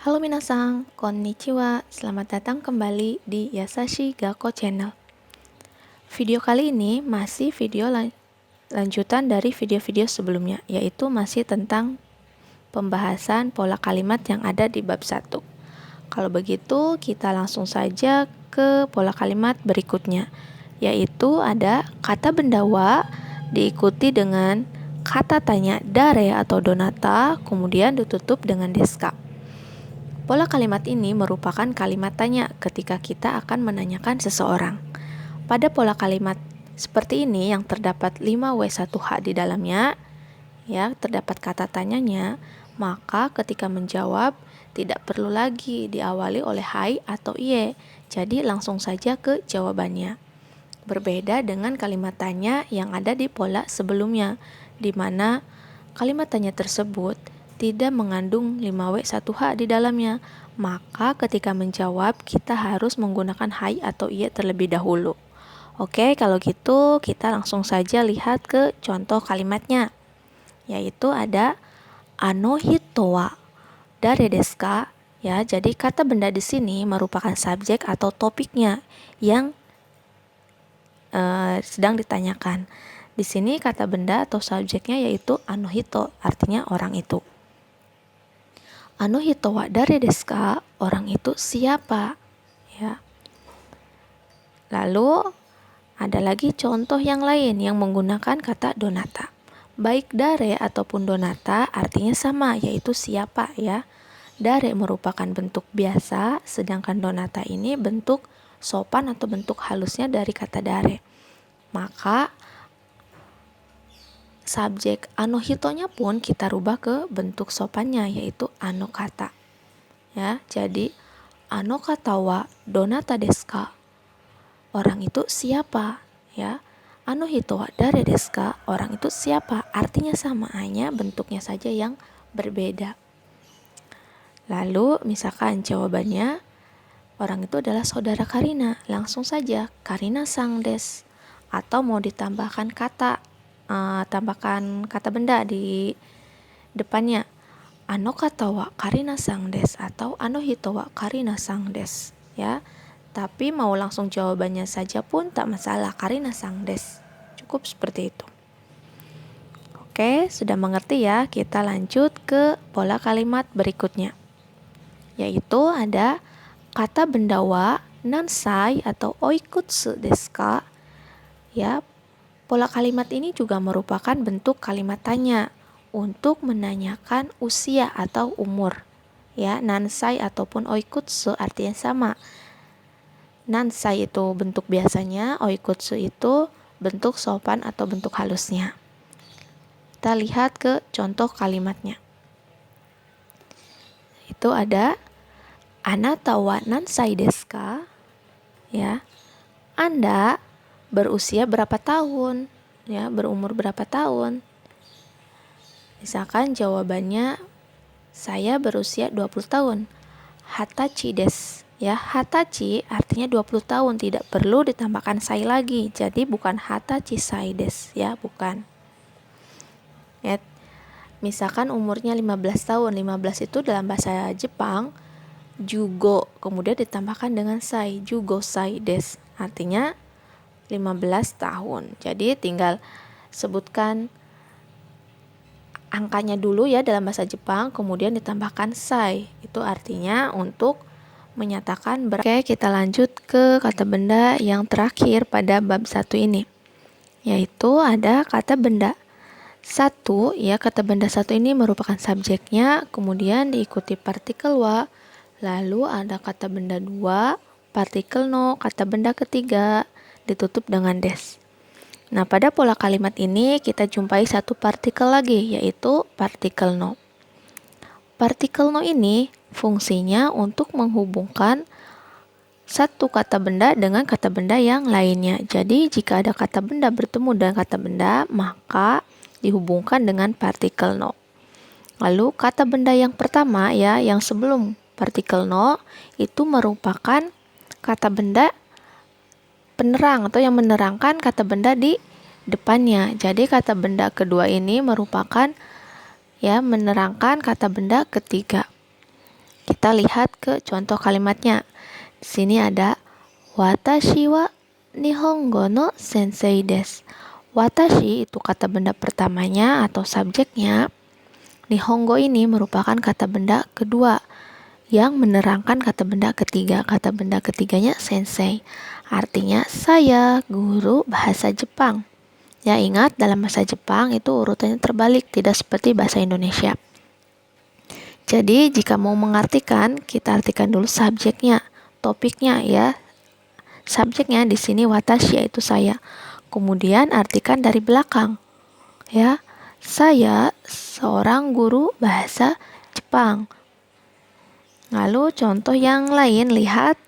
Halo minasang, konnichiwa, selamat datang kembali di Yasashi Gakko Channel. Video kali ini masih video lanjutan dari video-video sebelumnya, yaitu masih tentang pembahasan pola kalimat yang ada di bab 1. Kalau begitu, kita langsung saja ke pola kalimat berikutnya, yaitu ada kata benda wa diikuti dengan kata tanya dare atau donata, kemudian ditutup dengan desu. Pola kalimat ini merupakan kalimat tanya ketika kita akan menanyakan seseorang. Pada pola kalimat seperti ini yang terdapat 5W1H di dalamnya, terdapat kata tanyanya, maka ketika menjawab tidak perlu lagi diawali oleh hai atau iye. Jadi langsung saja ke jawabannya. Berbeda dengan kalimat tanya yang ada di pola sebelumnya, di mana kalimat tanya tersebut tidak mengandung 5W1H di dalamnya, maka ketika menjawab kita harus menggunakan hai atau iye terlebih dahulu. Oke, kalau gitu kita langsung saja lihat ke contoh kalimatnya, yaitu ada ano hito wa dare desu ka? Ya, jadi kata benda di sini merupakan subjek atau topiknya yang sedang ditanyakan. Di sini kata benda atau subjeknya yaitu ano hito, artinya orang itu. Ano hito wa dare desu ka? Orang itu siapa? Ya. Lalu ada lagi contoh yang lain yang menggunakan kata donata. Baik dare ataupun donata artinya sama, yaitu siapa ya. Dare merupakan bentuk biasa, sedangkan donata ini bentuk sopan atau bentuk halusnya dari kata dare. Maka subjek ano hitonya pun kita rubah ke bentuk sopannya, yaitu ano kata. Ya, jadi ano kata wa donata desu ka? Orang itu siapa? Ya, ano hito wa dare desu ka? Orang itu siapa? Artinya sama, hanya bentuknya saja yang berbeda. Lalu misalkan jawabannya orang itu adalah saudara Karina, langsung saja Karina sang desu. Atau mau ditambahkan tambahkan kata benda di depannya, ano kata wa Karina sang desu atau ano hito wa Karina sang desu, ya. Tapi mau langsung jawabannya saja pun tak masalah, Karina sang desu. Cukup seperti itu. Oke, sudah mengerti ya? Kita lanjut ke pola kalimat berikutnya, yaitu ada kata benda wa nansai atau oikutsu desu ka? Ya, pola kalimat ini juga merupakan bentuk kalimat tanya untuk menanyakan usia atau umur. Ya, nansai ataupun oikutsu artinya sama. Nansai itu bentuk biasanya, oikutsu itu bentuk sopan atau bentuk halusnya. Kita lihat ke contoh kalimatnya. Itu ada anata wa nansai desu ka? Ya. Anda berusia berapa tahun? Ya, berumur berapa tahun? Misalkan jawabannya saya berusia 20 tahun. Hatachi desu. Ya, hatachi artinya 20 tahun, tidak perlu ditambahkan sai lagi. Jadi bukan hatachi sai desu, ya, bukan. Ya, misalkan umurnya 15 tahun. 15 itu dalam bahasa Jepang jugo, kemudian ditambahkan dengan sai, jugo sai desu. Artinya 15 tahun. Jadi tinggal sebutkan angkanya dulu ya dalam bahasa Jepang, kemudian ditambahkan sai. Itu artinya untuk menyatakan Oke, kita lanjut ke kata benda yang terakhir pada bab 1 ini, yaitu ada kata benda 1. Ya, kata benda 1 ini merupakan subjeknya, kemudian diikuti partikel wa, lalu ada kata benda 2, partikel no, kata benda ketiga ditutup dengan des. Nah, pada pola kalimat ini kita jumpai satu partikel lagi, yaitu partikel no. Partikel no ini fungsinya untuk menghubungkan satu kata benda dengan kata benda yang lainnya. Jadi, jika ada kata benda bertemu dengan kata benda, maka dihubungkan dengan partikel no. Lalu, kata benda yang pertama ya, yang sebelum partikel no, itu merupakan kata benda penerang atau yang menerangkan kata benda di depannya. Jadi kata benda kedua ini merupakan ya menerangkan kata benda ketiga. Kita kita lihat ke contoh kalimatnya. Di sini ada watashi wa nihongo no sensei desu. Watashi itu kata benda pertamanya atau subjeknya. Nihongo ini merupakan kata benda kedua yang menerangkan kata benda ketiga. Kata benda ketiganya sensei. Artinya saya guru bahasa Jepang. Ya, ingat dalam bahasa Jepang itu urutannya terbalik, tidak seperti bahasa Indonesia. Jadi jika mau mengartikan, kita artikan dulu subjeknya, topiknya ya. Subjeknya di sini watashi, yaitu saya. Kemudian artikan dari belakang. Ya, saya seorang guru bahasa Jepang. Lalu contoh yang lain, lihat.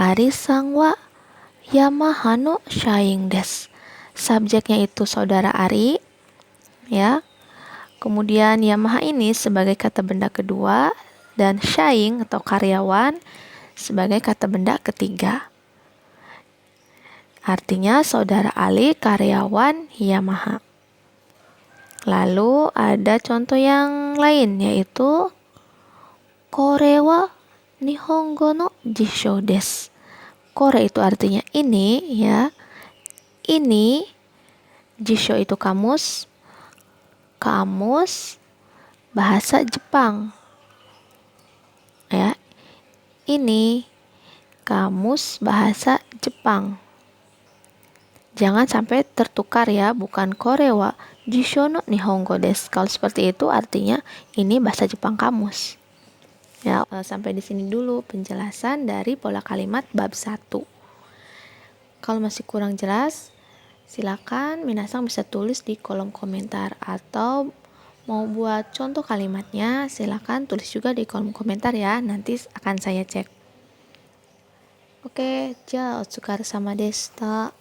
Ari-san wa Yamaha no shain desu. Subjeknya itu saudara Ari, ya. Kemudian Yamaha ini sebagai kata benda kedua dan shain atau karyawan sebagai kata benda ketiga. Artinya saudara Ali karyawan Yamaha. Lalu ada contoh yang lain, yaitu kore wa nihongo no jisho desu. Kore itu artinya ini, ya. Ini, jisho itu kamus bahasa Jepang. Ya. Ini kamus bahasa Jepang. Jangan sampai tertukar ya, bukan kore wa jisho no nihongo desu. Kalau seperti itu artinya ini bahasa Jepang kamus. Ya, sampai di sini dulu penjelasan dari pola kalimat bab 1. Kalau masih kurang jelas, silakan minasang bisa tulis di kolom komentar, atau mau buat contoh kalimatnya silakan tulis juga di kolom komentar ya, nanti akan saya cek. Oke, ja otsukare sama deshita.